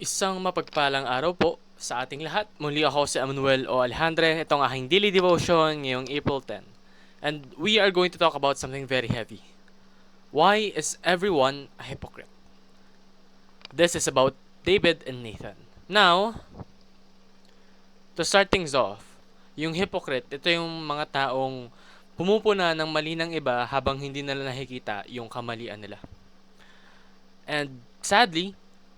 Isang mapagpalang araw po sa ating lahat. Muli ako si Emmanuel o Alejandre. Itong aking daily devotion ngayong April 10. And we are going to talk about something very heavy. Why is everyone a hypocrite? This is about David and Nathan. Now, to start things off, yung hypocrite, ito yung mga taong pumupuna ng mali ng iba habang hindi nila nakikita yung kamalian nila. And sadly,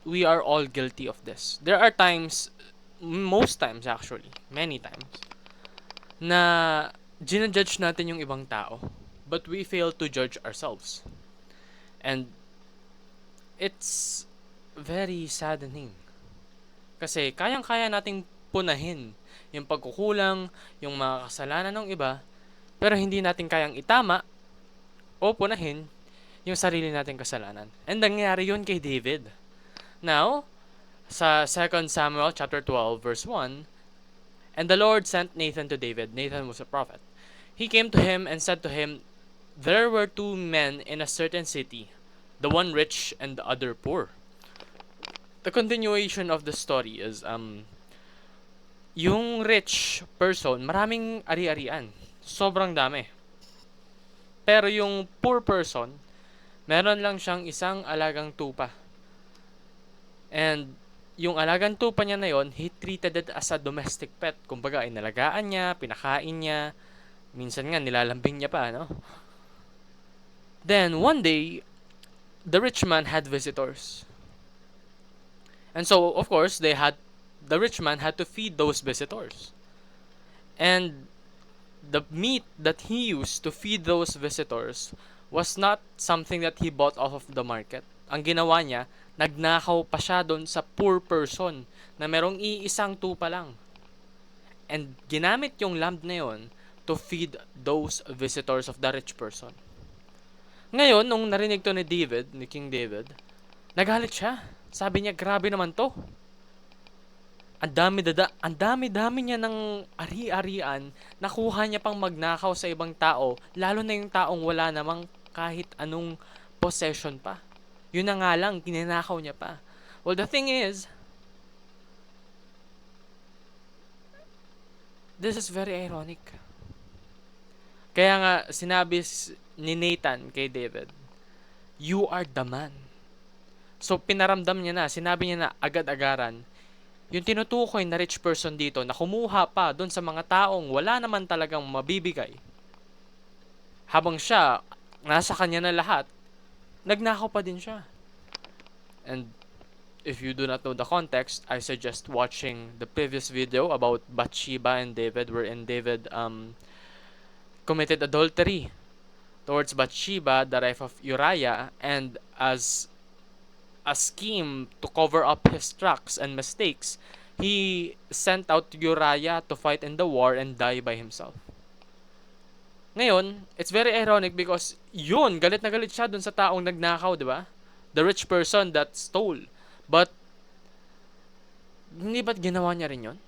we are all guilty of this. There are times, most times actually, many times, na ginajudge natin yung ibang tao, but we fail to judge ourselves. And it's very saddening. Kasi kayang-kaya nating punahin yung pagkukulang, yung mga kasalanan ng iba, pero hindi natin kayang itama o punahin yung sarili nating kasalanan. And nangyari yun kay David. Now, sa 2 Samuel chapter 12 verse 1, and the Lord sent Nathan to David. Nathan was a prophet. He came to him and said to him, there were two men in a certain city, the one rich and the other poor. The continuation of the story is yung rich person, maraming ari-arian. Sobrang dami. Pero yung poor person, meron lang siyang isang alagang tupa. And yung alagang tupa niya na yon, he treated it as a domestic pet. Kumbaga, inalagaan niya, pinakain niya, minsan nga nilalambing niya pa, no? Then, one day, the rich man had visitors. And so, of course, the rich man had to feed those visitors. And the meat that he used to feed those visitors was not something that he bought off of the market. Ang ginawa niya, nagnakaw pa siya doon sa poor person na merong iisang tupa lang. And ginamit yung lamb na yon to feed those visitors of the rich person. Ngayon, nung narinig to ni King David, nagalit siya. Sabi niya, grabe naman to. Ang dami-dami niya ng ari-arian, nakuha niya pang magnakaw sa ibang tao, lalo na yung taong wala namang kahit anong possession pa. Yun na nga lang, ginanakaw niya pa. Well, the thing is, this is very ironic. Kaya nga, sinabi ni Nathan kay David, you are the man. So, pinaramdam niya na, sinabi niya na agad-agaran, yung tinutukoy na rich person dito na kumuha pa doon sa mga taong wala naman talagang mabibigay, habang siya, nasa kanya na lahat, nagnakaw pa din siya. And if you do not know the context, I suggest watching the previous video about Bathsheba and David, wherein David committed adultery towards Bathsheba, the wife of Uriah, and as a scheme to cover up his tracks and mistakes, he sent out Uriah to fight in the war and die by himself. Ngayon, it's very ironic because yun, galit na galit siya dun sa taong nagnakaw, di ba? The rich person that stole. But, hindi ba't ginawa niya rin yun?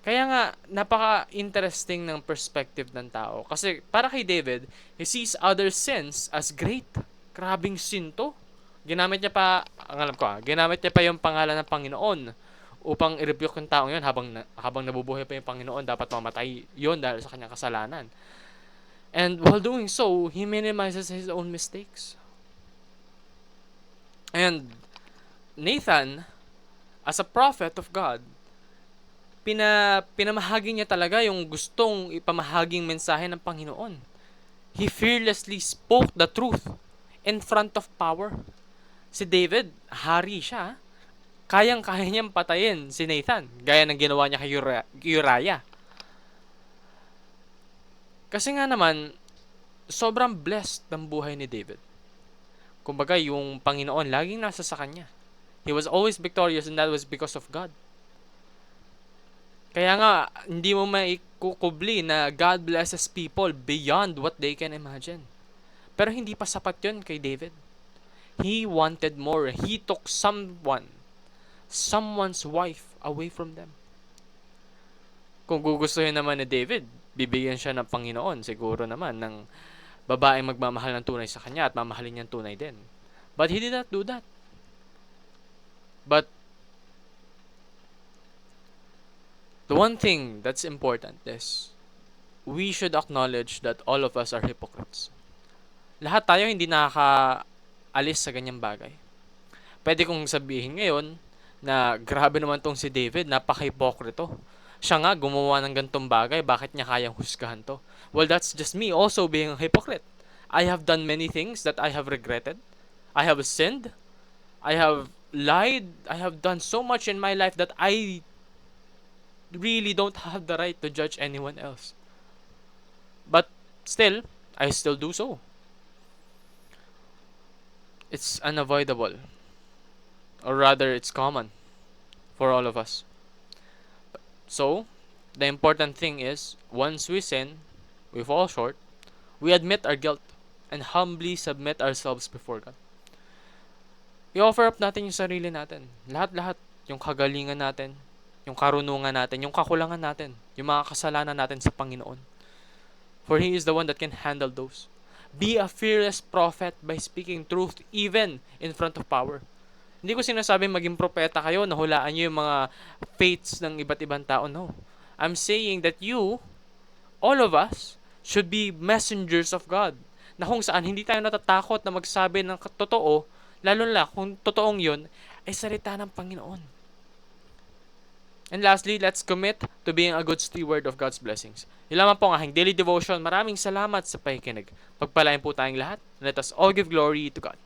Kaya nga, napaka-interesting ng perspective ng tao. Kasi, para kay David, he sees other sins as great. Grabing sin to. Ginamit niya pa, ang alam ko ginamit niya pa yung pangalan ng Panginoon upang i-rebuke yung taong yun habang nabubuhay pa yung Panginoon, dapat mamatay yun dahil sa kanyang kasalanan. And while doing so, he minimizes his own mistakes. And Nathan, as a prophet of God, pinamahagi niya talaga yung gustong ipamahaging mensahe ng Panginoon. He fearlessly spoke the truth in front of power. Si David, hari siya. Kayang-kaya niyang patayin si Nathan, gaya ng ginawa niya kay Uriah. Kasi nga naman, sobrang blessed ng buhay ni David. Kumbaga, yung Panginoon laging nasa sa kanya. He was always victorious, and that was because of God. Kaya nga, hindi mo maikukubli na God blesses people beyond what they can imagine. Pero hindi pa sapat yun kay David. He wanted more. He took someone's wife away from them. Kung gugustuhin naman ni David, bibigyan siya ng Panginoon, siguro naman, ng babaeng magmamahal ng tunay sa kanya at mamahalin niyang tunay din. But he did not do that. But The one thing that's important is we should acknowledge that all of us are hypocrites. Lahat tayo hindi nakakaalis sa ganyang bagay. Pwede kong sabihin ngayon na grabe naman tong si David, napaka-hipokrito. Siya nga gumawa ng gantong bagay, bakit niya kayang husgahan to? Well, that's just me also being a hypocrite. I have done many things that I have regretted. I have sinned. I have lied. I have done so much in my life that I really don't have the right to judge anyone else. But still, I still do so. It's unavoidable. Or rather, it's common for all of us. So, the important thing is, once we sin, we fall short, we admit our guilt, and humbly submit ourselves before God. I-offer up natin yung sarili natin. Lahat-lahat. Yung kagalingan natin, yung karunungan natin, yung kakulangan natin, yung mga kasalanan natin sa Panginoon. For He is the one that can handle those. Be a fearless prophet by speaking truth even in front of power. Hindi ko sinasabing maging propeta kayo na hulaan nyo yung mga fates ng iba't ibang tao. No. I'm saying that you, all of us, should be messengers of God. Na kung saan hindi tayo natatakot na magsabi ng totoo, lalo na kung totoong yun, ay salita ng Panginoon. And lastly, let's commit to being a good steward of God's blessings. Yun lamang po ang aking daily devotion. Maraming salamat sa pakikinig. Pagpalain po tayong lahat. Let us all give glory to God.